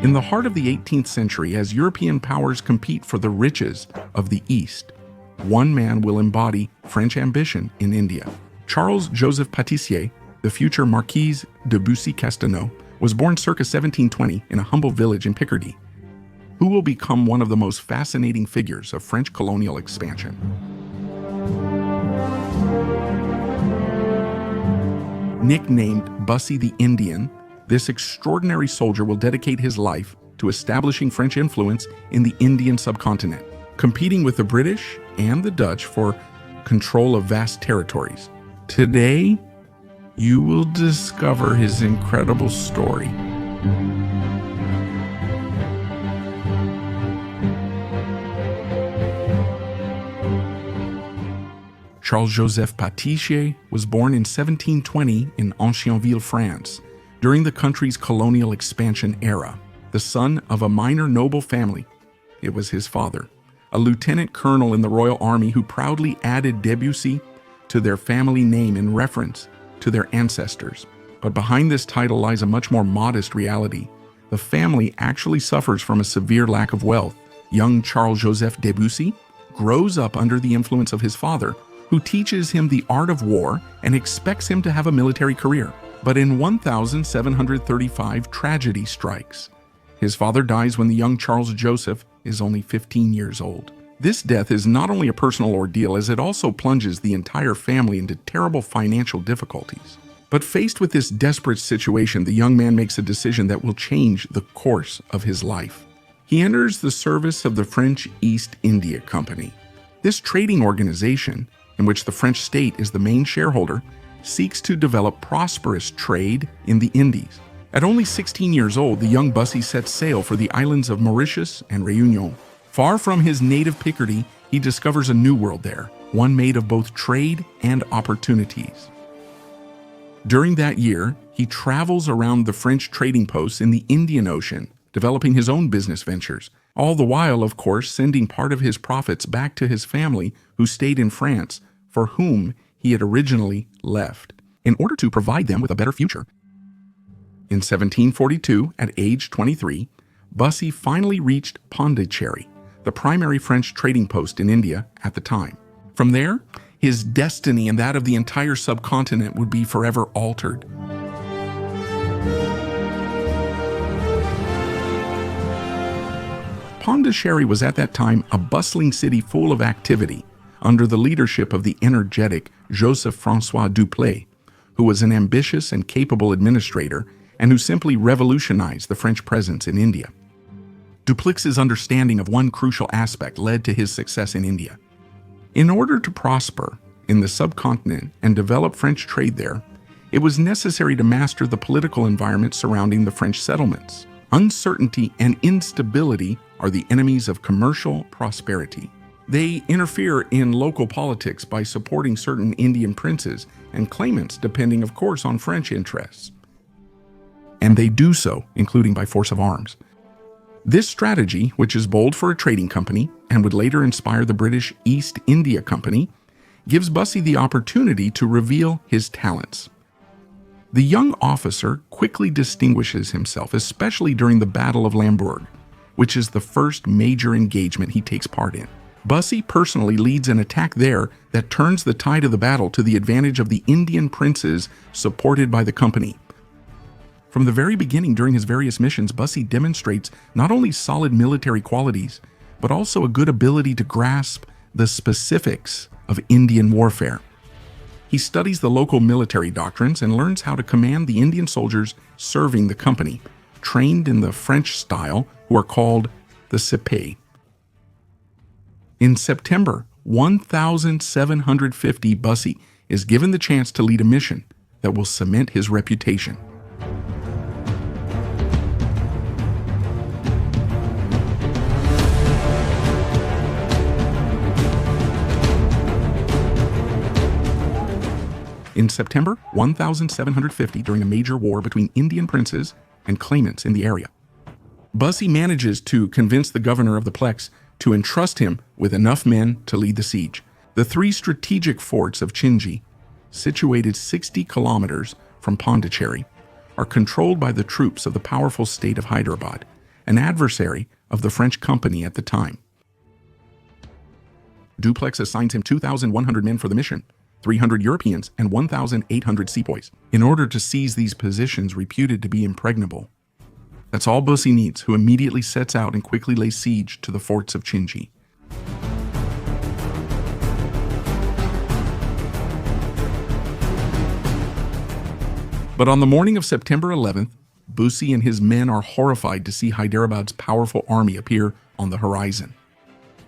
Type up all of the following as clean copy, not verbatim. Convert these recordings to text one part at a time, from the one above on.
In the heart of the 18th century, as European powers compete for the riches of the East, one man will embody French ambition in India. Charles-Joseph Patissier, the future Marquis de Bussy-Castelnau, was born circa 1720 in a humble village in Picardy, who will become one of the most fascinating figures of French colonial expansion. Nicknamed Bussy the Indian, this extraordinary soldier will dedicate his life to establishing French influence in the Indian subcontinent, competing with the British and the Dutch for control of vast territories. Today, you will discover his incredible story. Charles-Joseph Patissier was born in 1720 in Anchinville, France, during the country's colonial expansion era. The son of a minor noble family, it was his father, a lieutenant colonel in the Royal Army who proudly added Debussy to their family name in reference to their ancestors. But behind this title lies a much more modest reality. The family actually suffers from a severe lack of wealth. Young Charles-Joseph Debussy grows up under the influence of his father, who teaches him the art of war and expects him to have a military career. But in 1735, tragedy strikes. His father dies when the young Charles Joseph is only 15 years old. This death is not only a personal ordeal, as it also plunges the entire family into terrible financial difficulties. But faced with this desperate situation, the young man makes a decision that will change the course of his life. He enters the service of the French East India Company. This trading organization, in which the French state is the main shareholder, seeks to develop prosperous trade in the Indies. At only 16 years old, the young Bussy sets sail for the islands of Mauritius and Réunion. Far from his native Picardy, he discovers a new world there, one made of both trade and opportunities. During that year, he travels around the French trading posts in the Indian Ocean, developing his own business ventures, all the while, of course, sending part of his profits back to his family who stayed in France, for whom he had originally left, in order to provide them with a better future. In 1742, at age 23, Bussy finally reached Pondicherry, the primary French trading post in India at the time. From there, his destiny and that of the entire subcontinent would be forever altered. Pondicherry was at that time a bustling city full of activity, under the leadership of the energetic Joseph-François Dupleix, who was an ambitious and capable administrator and who simply revolutionized the French presence in India. Dupleix's understanding of one crucial aspect led to his success in India. In order to prosper in the subcontinent and develop French trade there, it was necessary to master the political environment surrounding the French settlements. Uncertainty and instability are the enemies of commercial prosperity. They interfere in local politics by supporting certain Indian princes and claimants, depending, of course, on French interests. And they do so, including by force of arms. This strategy, which is bold for a trading company and would later inspire the British East India Company, gives Bussy the opportunity to reveal his talents. The young officer quickly distinguishes himself, especially during the Battle of Lambourg, which is the first major engagement he takes part in. Bussy personally leads an attack there that turns the tide of the battle to the advantage of the Indian princes supported by the company. From the very beginning during his various missions, Bussy demonstrates not only solid military qualities, but also a good ability to grasp the specifics of Indian warfare. He studies the local military doctrines and learns how to command the Indian soldiers serving the company, trained in the French style, who are called the Sipahi. In September 1750, Bussy is given the chance to lead a mission that will cement his reputation. In September 1750, during a major war between Indian princes and claimants in the area, Bussy manages to convince the governor of the Plex to entrust him with enough men to lead the siege. The three strategic forts of Chinji, situated 60 kilometers from Pondicherry, are controlled by the troops of the powerful state of Hyderabad, an adversary of the French company at the time. Dupleix assigns him 2,100 men for the mission, 300 Europeans and 1,800 sepoys, in order to seize these positions reputed to be impregnable. That's all Bussy needs, who immediately sets out and quickly lays siege to the forts of Chinji. But on the morning of September 11th, Bussy and his men are horrified to see Hyderabad's powerful army appear on the horizon.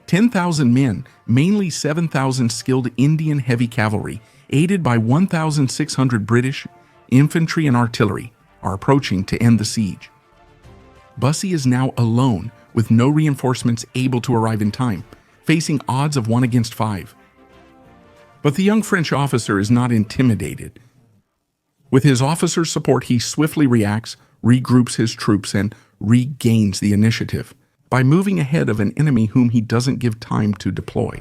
10,000 men, mainly 7,000 skilled Indian heavy cavalry, aided by 1,600 British infantry and artillery, are approaching to end the siege. Bussy is now alone, with no reinforcements able to arrive in time, facing odds of 1 against 5. But the young French officer is not intimidated. With his officer's support, he swiftly reacts, regroups his troops, and regains the initiative by moving ahead of an enemy whom he doesn't give time to deploy.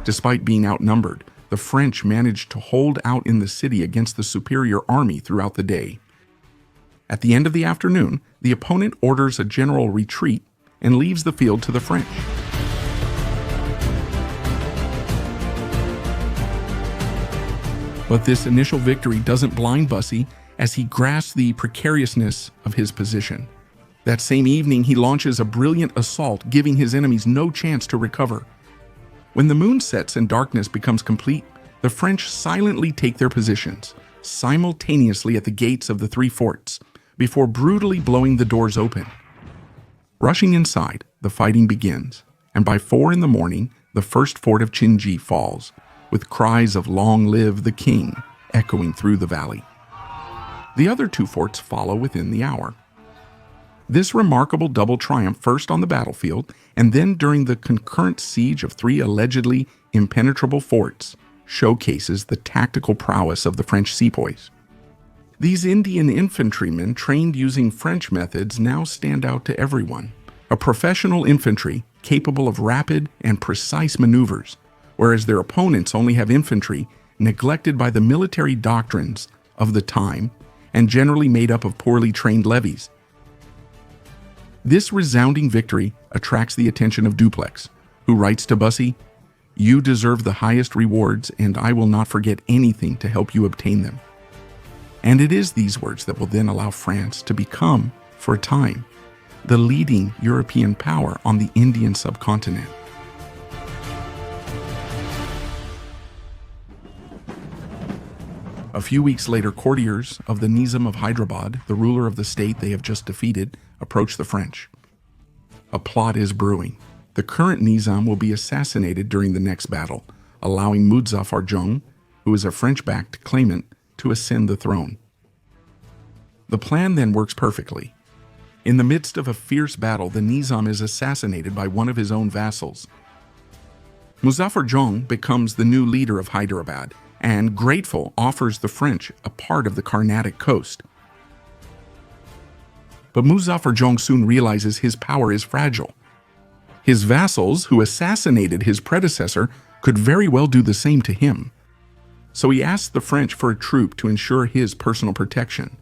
Despite being outnumbered, the French managed to hold out in the city against the superior army throughout the day. At the end of the afternoon, the opponent orders a general retreat and leaves the field to the French. But this initial victory doesn't blind Bussy as he grasps the precariousness of his position. That same evening, he launches a brilliant assault, giving his enemies no chance to recover. When the moon sets and darkness becomes complete, the French silently take their positions, simultaneously at the gates of the 3 forts, before brutally blowing the doors open. Rushing inside, the fighting begins, and by 4 in the morning, the first fort of Chinji falls, with cries of "Long live the King" echoing through the valley. The other 2 forts follow within the hour. This remarkable double triumph, first on the battlefield and then during the concurrent siege of 3 allegedly impenetrable forts, showcases the tactical prowess of the French sepoys. These Indian infantrymen, trained using French methods, now stand out to everyone. A professional infantry capable of rapid and precise maneuvers, whereas their opponents only have infantry neglected by the military doctrines of the time and generally made up of poorly trained levies. This resounding victory attracts the attention of Dupleix, who writes to Bussy, "You deserve the highest rewards, and I will not forget anything to help you obtain them." And it is these words that will then allow France to become, for a time, the leading European power on the Indian subcontinent. A few weeks later, courtiers of the Nizam of Hyderabad, the ruler of the state they have just defeated, approach the French. A plot is brewing. The current Nizam will be assassinated during the next battle, allowing Muzaffar Jung, who is a French-backed claimant, to ascend the throne. The plan then works perfectly. In the midst of a fierce battle, the Nizam is assassinated by one of his own vassals. Muzaffar Jung becomes the new leader of Hyderabad, and, grateful, offers the French a part of the Carnatic coast. But Muzaffar Jung soon realizes his power is fragile. His vassals, who assassinated his predecessor, could very well do the same to him. So he asks the French for a troop to ensure his personal protection.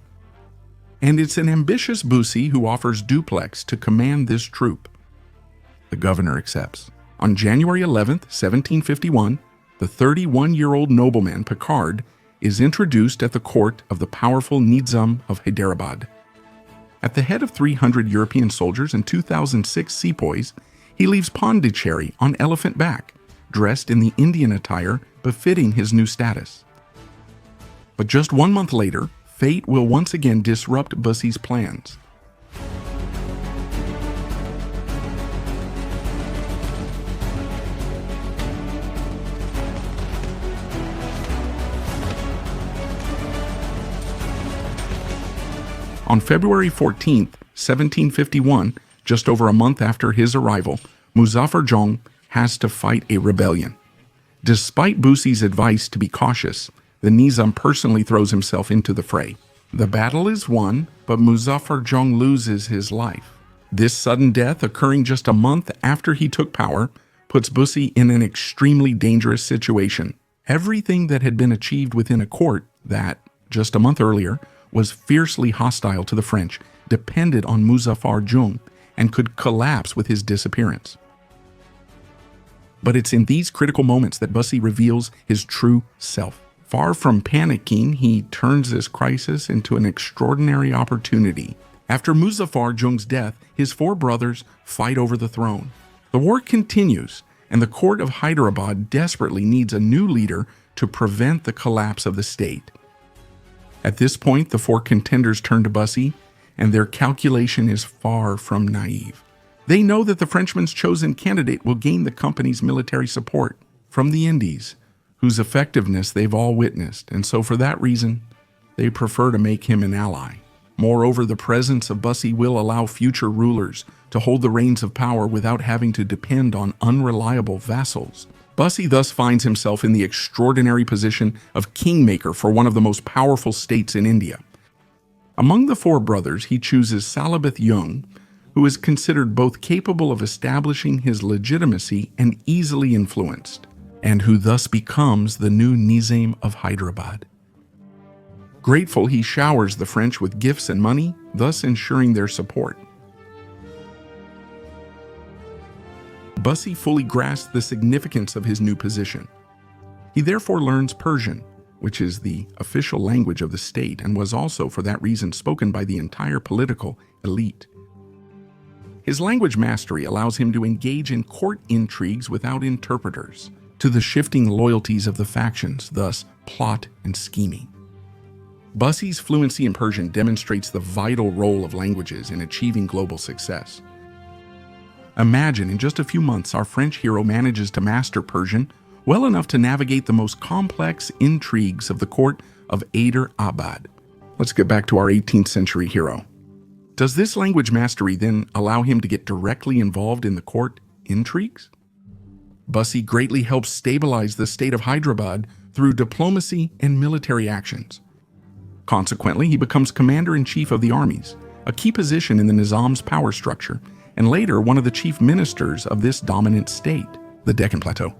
And it's an ambitious Bussy who offers Dupleix to command this troop. The governor accepts. On January 11th, 1751, the 31-year-old nobleman Picard is introduced at the court of the powerful Nizam of Hyderabad. At the head of 300 European soldiers and 2,006 sepoys, he leaves Pondicherry on elephant back, dressed in the Indian attire befitting his new status. But just 1 month later, fate will once again disrupt Bussy's plans. On February 14, 1751, just over a month after his arrival, Muzaffar Jung has to fight a rebellion. Despite Bussy's advice to be cautious, the Nizam personally throws himself into the fray. The battle is won, but Muzaffar Jung loses his life. This sudden death, occurring just a month after he took power, puts Bussy in an extremely dangerous situation, Everything that had been achieved within a court that, just a month earlier, was fiercely hostile to the French depended on Muzaffar Jung and could collapse with his disappearance. But it's in these critical moments that Bussy reveals his true self. Far from panicking, he turns this crisis into an extraordinary opportunity. After Muzaffar Jung's death, his four brothers fight over the throne. The war continues, and the court of Hyderabad desperately needs a new leader to prevent the collapse of the state. At this point, the four contenders turn to Bussy, and their calculation is far from naive. They know that the Frenchman's chosen candidate will gain the company's military support from the Indies, whose effectiveness they've all witnessed, and so for that reason, they prefer to make him an ally. Moreover, the presence of Bussy will allow future rulers to hold the reins of power without having to depend on unreliable vassals. Bussy thus finds himself in the extraordinary position of kingmaker for one of the most powerful states in India. Among the four brothers, he chooses Salabith Jung, who is considered both capable of establishing his legitimacy and easily influenced, and who thus becomes the new Nizam of Hyderabad. Grateful, he showers the French with gifts and money, thus ensuring their support. Bussy fully grasps the significance of his new position. He therefore learns Persian, which is the official language of the state and was also, for that reason, spoken by the entire political elite. His language mastery allows him to engage in court intrigues without interpreters, to the shifting loyalties of the factions, thus plot and scheming. Bussy's fluency in Persian demonstrates the vital role of languages in achieving global success. Imagine in just a few months our French hero manages to master Persian well enough to navigate the most complex intrigues of the court of Hyderabad. Let's get back to our 18th century hero. Does this language mastery then allow him to get directly involved in the court intrigues? Bussy greatly helps stabilize the state of Hyderabad through diplomacy and military actions. Consequently, he becomes commander-in-chief of the armies, a key position in the Nizam's power structure, and later one of the chief ministers of this dominant state, the Deccan Plateau.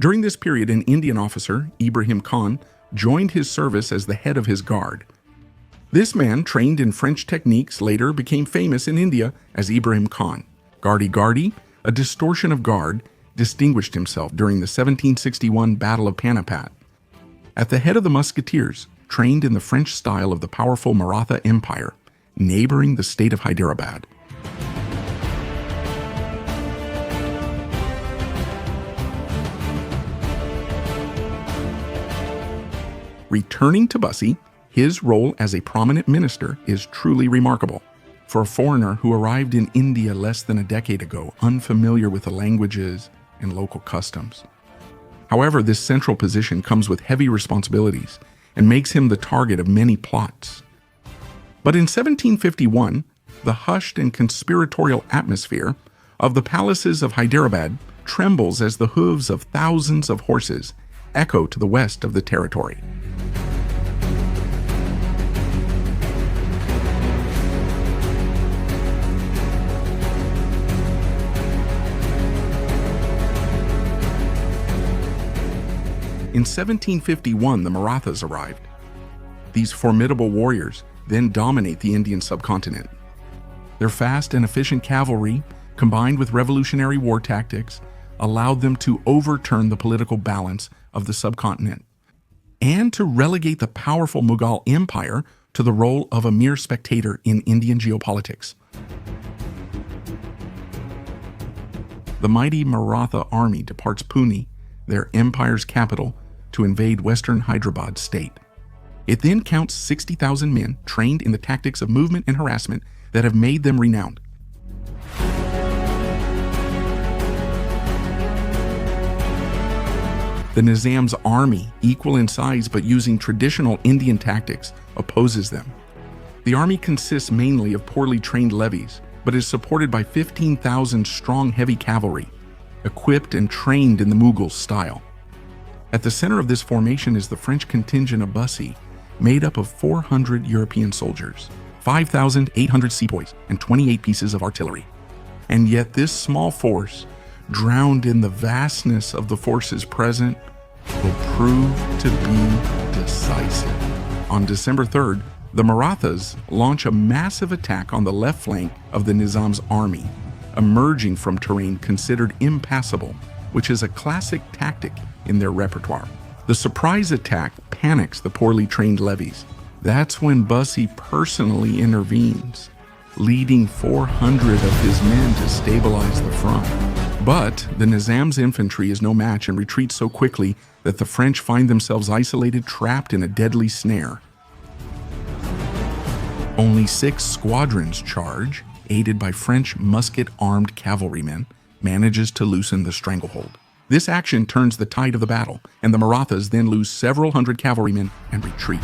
During this period, an Indian officer, Ibrahim Khan, joined his service as the head of his guard. This man, trained in French techniques, later became famous in India as Ibrahim Khan. Gardi, a distortion of guard, distinguished himself during the 1761 Battle of Panipat. At the head of the musketeers, trained in the French style of the powerful Maratha Empire, neighboring the state of Hyderabad. Returning to Bussy, his role as a prominent minister is truly remarkable. For a foreigner who arrived in India less than a decade ago, unfamiliar with the languages and local customs. However, this central position comes with heavy responsibilities and makes him the target of many plots. But in 1751, the hushed and conspiratorial atmosphere of the palaces of Hyderabad trembles as the hooves of thousands of horses echo to the west of the territory. In 1751, the Marathas arrived. These formidable warriors then dominate the Indian subcontinent. Their fast and efficient cavalry, combined with revolutionary war tactics, allowed them to overturn the political balance of the subcontinent and to relegate the powerful Mughal Empire to the role of a mere spectator in Indian geopolitics. The mighty Maratha army departs Pune, their empire's capital, to invade western Hyderabad state. It then counts 60,000 men trained in the tactics of movement and harassment that have made them renowned. The Nizam's army, equal in size but using traditional Indian tactics, opposes them. The army consists mainly of poorly trained levies, but is supported by 15,000 strong heavy cavalry, equipped and trained in the Mughal style. At the center of this formation is the French contingent of Bussy, made up of 400 European soldiers, 5,800 sepoys, and 28 pieces of artillery. And yet this small force, drowned in the vastness of the forces present, will prove to be decisive. On December 3rd, the Marathas launch a massive attack on the left flank of the Nizam's army, emerging from terrain considered impassable, which is a classic tactic in their repertoire. The surprise attack panics the poorly trained levies. That's when Bussy personally intervenes, leading 400 of his men to stabilize the front. But the Nizam's infantry is no match and retreats so quickly that the French find themselves isolated, trapped in a deadly snare. Only 6 squadrons charge, aided by French musket-armed cavalrymen, manages to loosen the stranglehold. This action turns the tide of the battle, and the Marathas then lose several hundred cavalrymen and retreat.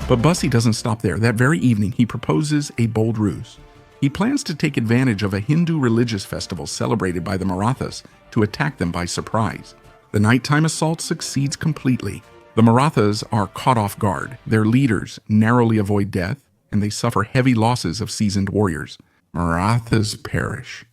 But Bussy doesn't stop there. That very evening, he proposes a bold ruse. He plans to take advantage of a Hindu religious festival celebrated by the Marathas to attack them by surprise. The nighttime assault succeeds completely. The Marathas are caught off guard. Their leaders narrowly avoid death, and they suffer heavy losses of seasoned warriors. Marathas perish.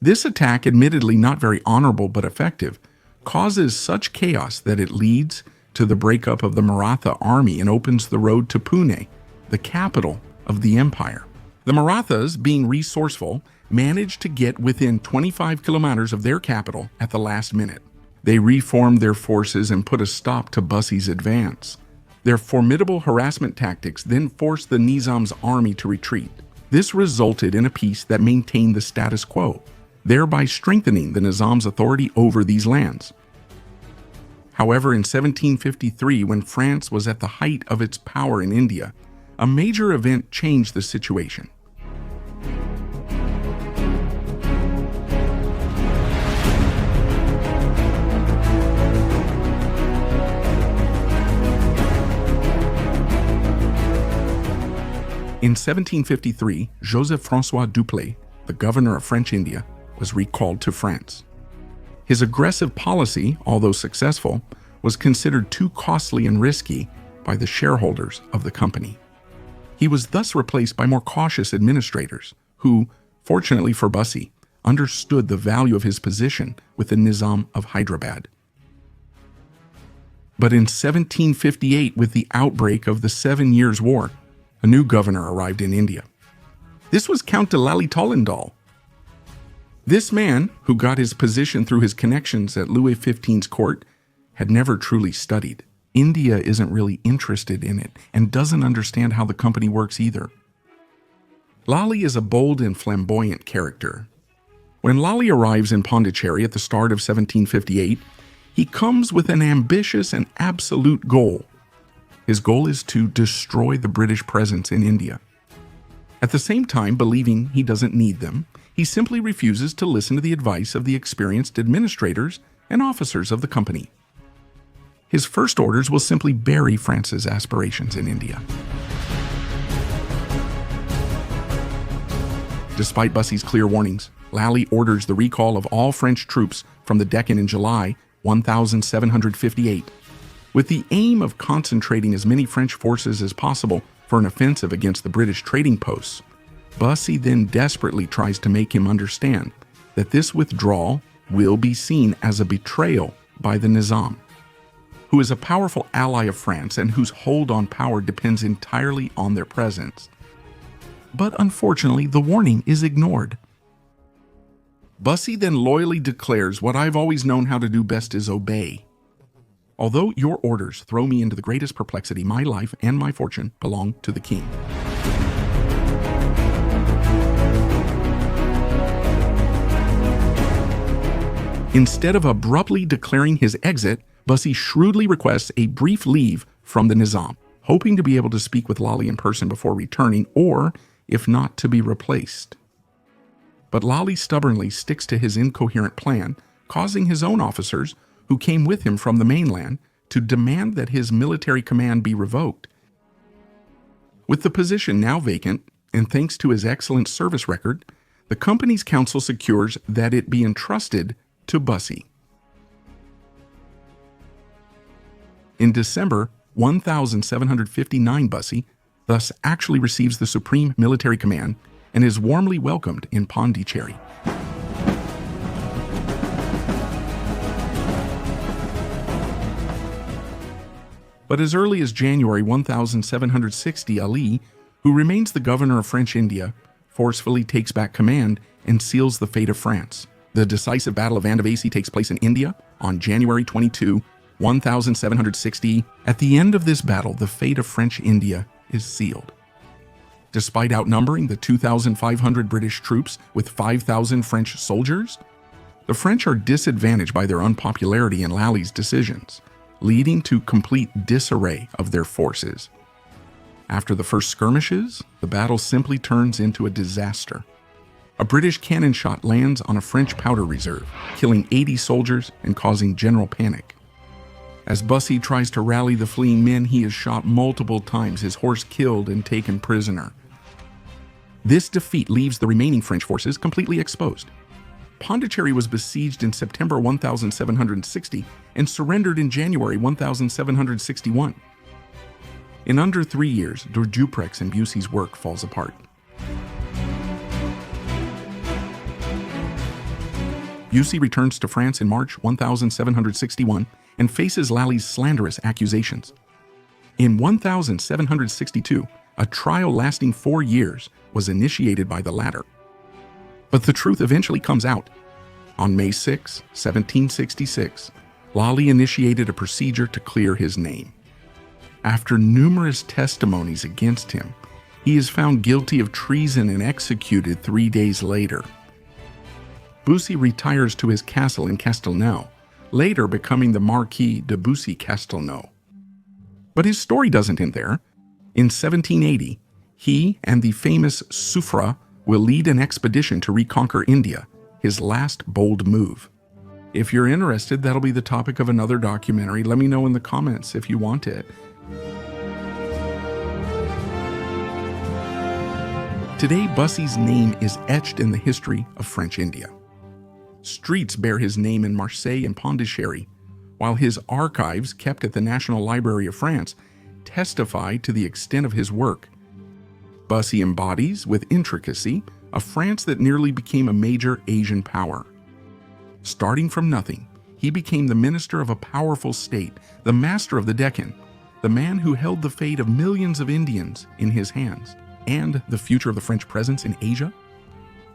This attack, admittedly not very honorable but effective, causes such chaos that it leads to the breakup of the Maratha army and opens the road to Pune, the capital of the empire. The Marathas, being resourceful, managed to get within 25 kilometers of their capital at the last minute. They reformed their forces and put a stop to Bussy's advance. Their formidable harassment tactics then forced the Nizam's army to retreat. This resulted in a peace that maintained the status quo, thereby strengthening the Nizam's authority over these lands. However, in 1753, when France was at the height of its power in India, a major event changed the situation. In 1753, Joseph-François Dupleix, the governor of French India, was recalled to France. His aggressive policy, although successful, was considered too costly and risky by the shareholders of the company. He was thus replaced by more cautious administrators who, fortunately for Bussy, understood the value of his position with the Nizam of Hyderabad. But in 1758, with the outbreak of the 7 Years' War, a new governor arrived in India. This was Count de Lally Tollendal. This man, who got his position through his connections at Louis XV's court, had never truly studied. India isn't really interested in it and doesn't understand how the company works either. Lally is a bold and flamboyant character. When Lally arrives in Pondicherry at the start of 1758, he comes with an ambitious and absolute goal. His goal is to destroy the British presence in India. At the same time, believing he doesn't need them, he simply refuses to listen to the advice of the experienced administrators and officers of the company. His first orders will simply bury France's aspirations in India. Despite Bussy's clear warnings, Lally orders the recall of all French troops from the Deccan in July 1758, with the aim of concentrating as many French forces as possible for an offensive against the British trading posts. Bussy then desperately tries to make him understand that this withdrawal will be seen as a betrayal by the Nizam, who is a powerful ally of France and whose hold on power depends entirely on their presence. But unfortunately, the warning is ignored. Bussy then loyally declares, "What I've always known how to do best is obey. Although your orders throw me into the greatest perplexity, my life and my fortune belong to the king." Instead of abruptly declaring his exit, Bussy shrewdly requests a brief leave from the Nizam, hoping to be able to speak with Lally in person before returning, or, if not, to be replaced. But Lally stubbornly sticks to his incoherent plan, causing his own officers, who came with him from the mainland, to demand that his military command be revoked. With the position now vacant, and thanks to his excellent service record, The company's council secures that it be entrusted to Bussy. In December 1759, Bussy thus actually receives the supreme military command and is warmly welcomed in Pondicherry. But as early as January 1760, Ali, who remains the governor of French India, forcefully takes back command and seals the fate of France. The decisive Battle of Andavasi takes place in India on January 22, 1760. At the end of this battle, the fate of French India is sealed. Despite outnumbering the 2,500 British troops with 5,000 French soldiers, the French are disadvantaged by their unpopularity and Lally's decisions, leading to complete disarray of their forces. After the first skirmishes, the battle simply turns into a disaster. A British cannon shot lands on a French powder reserve, killing 80 soldiers and causing general panic. As Bussy tries to rally the fleeing men, he is shot multiple times, his horse killed and taken prisoner. This defeat leaves the remaining French forces completely exposed. Pondicherry was besieged in September 1760 and surrendered in January 1761. In under 3 years, Dupleix and Bussy's work falls apart. Bussy returns to France in March 1761 and faces Lally's slanderous accusations. In 1762, a trial lasting 4 years was initiated by the latter. But the truth eventually comes out. On May 6, 1766, Lally initiated a procedure to clear his name. After numerous testimonies against him, he is found guilty of treason and executed 3 days later. Bussy retires to his castle in Castelnau, later becoming the Marquis de Bussy-Castelnau. But his story doesn't end there. In 1780, he and the famous Suffren will lead an expedition to reconquer India, his last bold move. If you're interested, that'll be the topic of another documentary. Let me know in the comments if you want it. Today, Bussy's name is etched in the history of French India. Streets bear his name in Marseille and Pondicherry, while his archives, kept at the National Library of France, testify to the extent of his work. Bussy embodies, with intricacy, a France that nearly became a major Asian power. Starting from nothing, he became the minister of a powerful state, the master of the Deccan, the man who held the fate of millions of Indians in his hands, and the future of the French presence in Asia.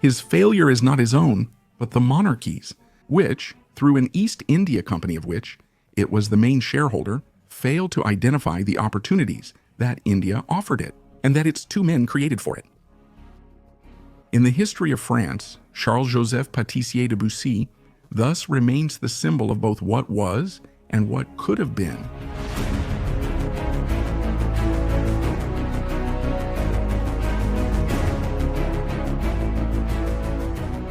His failure is not his own, but the monarchy's, which, through an East India Company of which it was the main shareholder, failed to identify the opportunities that India offered it, and that its two men created for it. In the history of France, Charles-Joseph Pâtissier de Bussy thus remains the symbol of both what was and what could have been.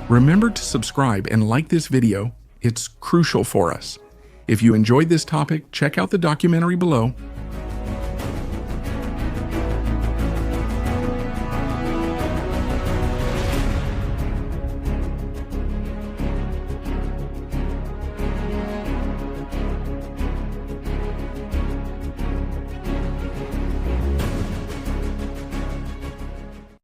Remember to subscribe and like this video. It's crucial for us. If you enjoyed this topic, check out the documentary below